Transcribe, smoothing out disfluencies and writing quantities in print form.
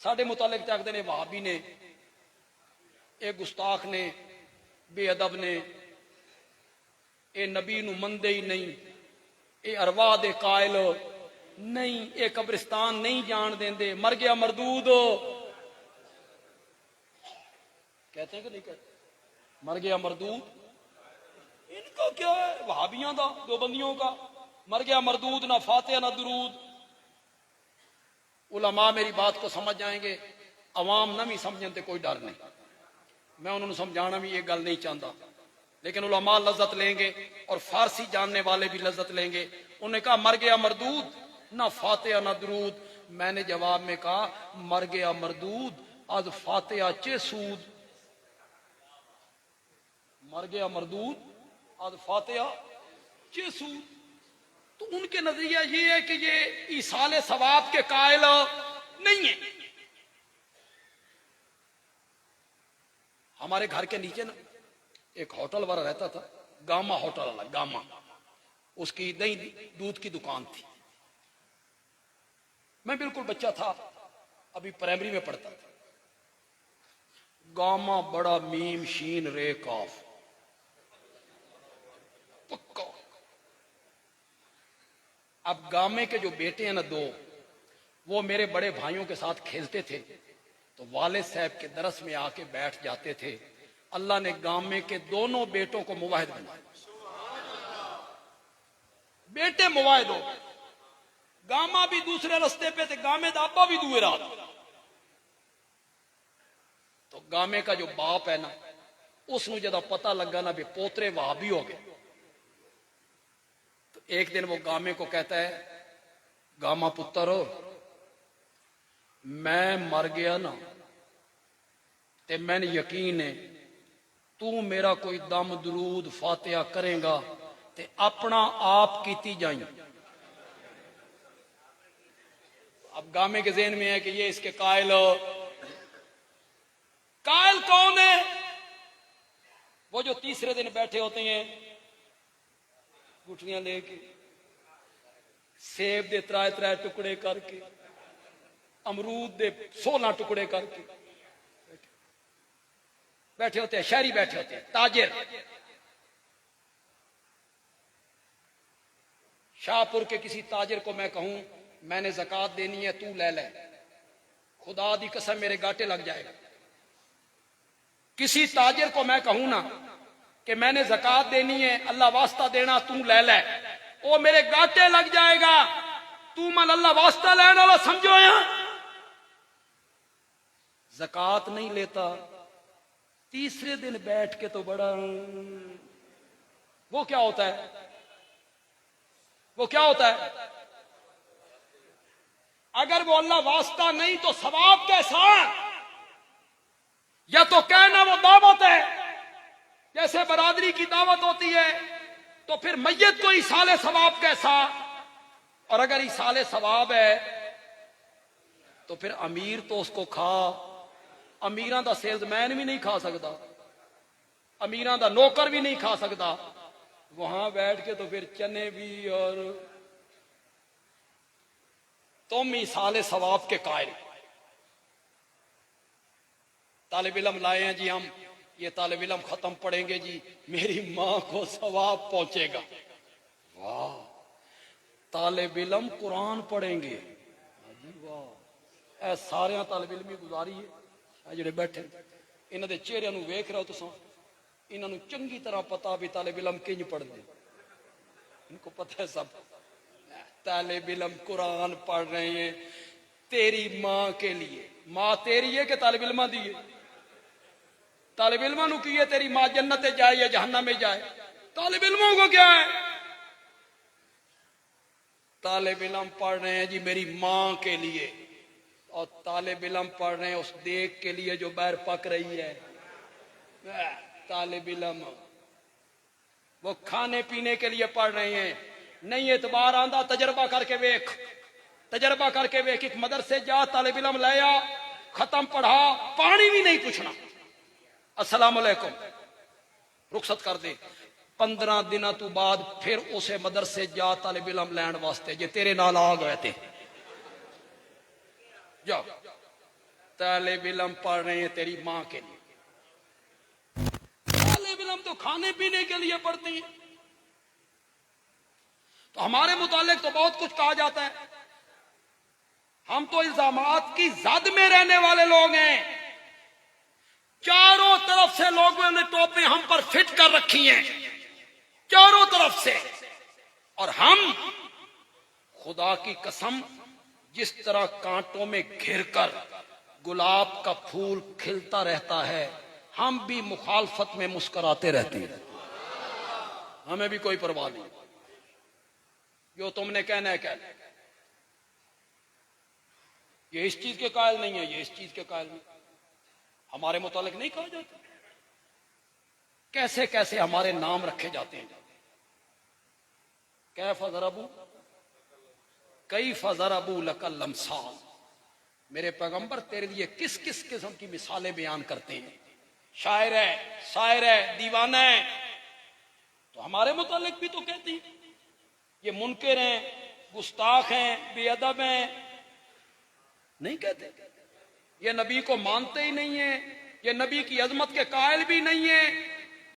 साडे मुतालिक आखते ने वहाबी ने, ये गुस्ताख ने, बेअदब ने, ये नबी नूं मनदे ही नहीं, ये अरवाह दे कायल नहीं, ये कब्रिस्तान नहीं जान देंदे, मर गया मरदूद कहते हैं कि नहीं कहते, मर गया मरदूद। इनका क्या है वहाबियों का, दो बंदियों का, मर गया मरदूद, ना फातिहा ना दुरूद। उलमा मेरी बात को समझ जाएंगे, अवाम ना भी समझने ते कोई डर नहीं, मैं उन्होंने समझाना भी ये गल नहीं चाहता, लेकिन उलमा लज्जत लेंगे और फारसी जानने वाले भी लज्जत लेंगे। उन्होंने कहा मर गया मरदूद, ना फातिहा ना दुरूद। मैंने जवाब में कहा मर गया मरदूद, आज फातिहा चे सूद। मर गया मरदूद, आज फातिहा चे सूद। तो उनके नजरिया ये है कि ये ईसाले सवाब के कायल नहीं है। हमारे घर के नीचे ना एक होटल वाला रहता था, गामा होटल वाला, गामा, उसकी दही दूध की दुकान थी। मैं बिल्कुल बच्चा था, अभी प्राइमरी में पढ़ता था। गामा बड़ा मीम शीन रे काफ पक्का। अब गामे के जो बेटे हैं ना दो, वो मेरे बड़े भाइयों के साथ खेलते थे, तो वालिद साहब के दरस में आके बैठ जाते थे। अल्लाह ने गामे के दोनों बेटों को मुवाहिद बनाया, बेटे मुवाहिद हो। गामा भी दूसरे रास्ते पे थे, गामे दा अब्बा भी दुए रात। तो गामे का जो बाप है ना, उसनु जदा पता लगा ना भी पोतरे वहाबी हो गए, तो एक दिन वो गामे को कहता है, गामा पुत्र हो, मैं मर गया ना ते मैंने यकीन है तू मेरा कोई दम दरूद फातिहा करेगा ते अपना आप कीती जाई। अब गामे के ज़हन में है कि ये इसके कायल, कायल कौन है? वो जो तीसरे दिन बैठे होते हैं गुठलियां लेके, सेब दे त्राए त्राए टुकड़े करके, अमरूद दे 16 टुकड़े करके बैठे होते हैं, शहरी बैठे होते हैं, ताजिर। शाहपुर के किसी ताजिर को मैं कहूं मैंने ज़कात देनी है, तू ले ले, खुदा दी कसम मेरे गाटे लग जाएगा। किसी ताजिर को मैं कहूं ना कि मैंने ज़कात देनी है, अल्लाह वास्ता देना, तू ले ले, वो मेरे गाटे लग जाएगा। तू मन अल्लाह वास्ता लेने वाला समझो, यहां ज़कात नहीं लेता, तीसरे दिन बैठ के तो बड़ा, वो क्या होता है, वो क्या होता है? अगर वो अल्लाह वास्ता नहीं तो सवाब कैसा? या तो कहना वो दावत है, जैसे बरादरी की दावत होती है, तो फिर मैयत को इसाले सवाब कैसा? और अगर इसाले सवाब है तो फिर अमीर तो उसको खा, अमीरां दा सेल्समैन भी नहीं खा सकता, अमीरां दा नौकर भी नहीं खा सकता, वहां बैठ के तो फिर चने भी। और तुम इसाले सवाब के कायल। तालिब इल्म लाए हैं जी हम, ये तालिब इल्म खत्म पढ़ेंगे जी, मेरी मां को सवाब पहुंचेगा। वाह, तालिब इल्म कुरान पढ़ेंगे, वाह। सारे तालिब इल्म गुजारी है ਜਿਹੜੇ बैठे, इन्हों के चेहरे वेख रहे हो तुम, इन्हों चंगी तरह पता भी तालिब इल्म किंज पढ़ते, इनको पता है सब। तालिब इल्म कुरान पढ़ रहे हैं तेरी मां के लिए। मां तेरी है कि तालिब इल्मा दी है? तालिब इल्मा नु की है तेरी मां जन्नत जाए या जहन्नम में जाए? तालिब इल्मों को क्या है? तालिब इल्म पढ़ रहे हैं जी मेरी मां के लिए, और तालिब इल्म पढ़ रहे हैं उस देख के लिए जो बैर पक रही है। तालिब इल्म वो खाने पीने के लिए पढ़ रहे हैं, नहीं एतबार आंदा तजर्बा करके वेख, तजर्बा करके वेख। एक मदरसे जा, तालिब इल्म लाया, खत्म पढ़ा, पानी भी नहीं पूछना, अस्सलाम वालेकुम, रुखसत कर दे। 15 दिन तू बाद फिर उसे मदरसे जा तालिब इल्म लैन वास्ते, जे तेरे नाल आ गए थे जाओ। तालिब इल्म पढ़ रहे हैं तेरी माँ के लिए। तालिब इल्म तो खाने पीने के लिए पढ़ती है। तो हमारे मुतालिक तो बहुत कुछ कहा जाता है। हम तो इल्जामात की जद में रहने वाले लोग हैं। चारों तरफ से लोगों ने टोपी हम पर फिट कर रखी हैं, चारों तरफ से। और हम, खुदा की कसम, जिस तरह कांटों में घिरकर गुलाब का फूल खिलता रहता है, हम भी मुखालफत में मुस्कुराते रहते हैं। हमें भी कोई परवाह नहीं, जो तुमने कहना है कहना। ये इस चीज के कायल नहीं है, ये इस चीज के कायल नहीं। हमारे मुतालिक नहीं कहा जाता। कैसे कैसे हमारे नाम रखे जाते हैं। कैफ ज़रबू कैफ ज़रबू लकल लमसाल। मेरे पैगंबर तेरे लिए किस किस किस्म की मिसालें बयान करते हैं। शायर है, शायर है, दीवाना है। तो हमारे मुतालिक भी तो कहती है ये मुनकर हैं, गुस्ताख हैं, बेअदब हैं। नहीं कहते। ये नबी को मानते ही नहीं है, ये नबी की अजमत के कायल भी नहीं है।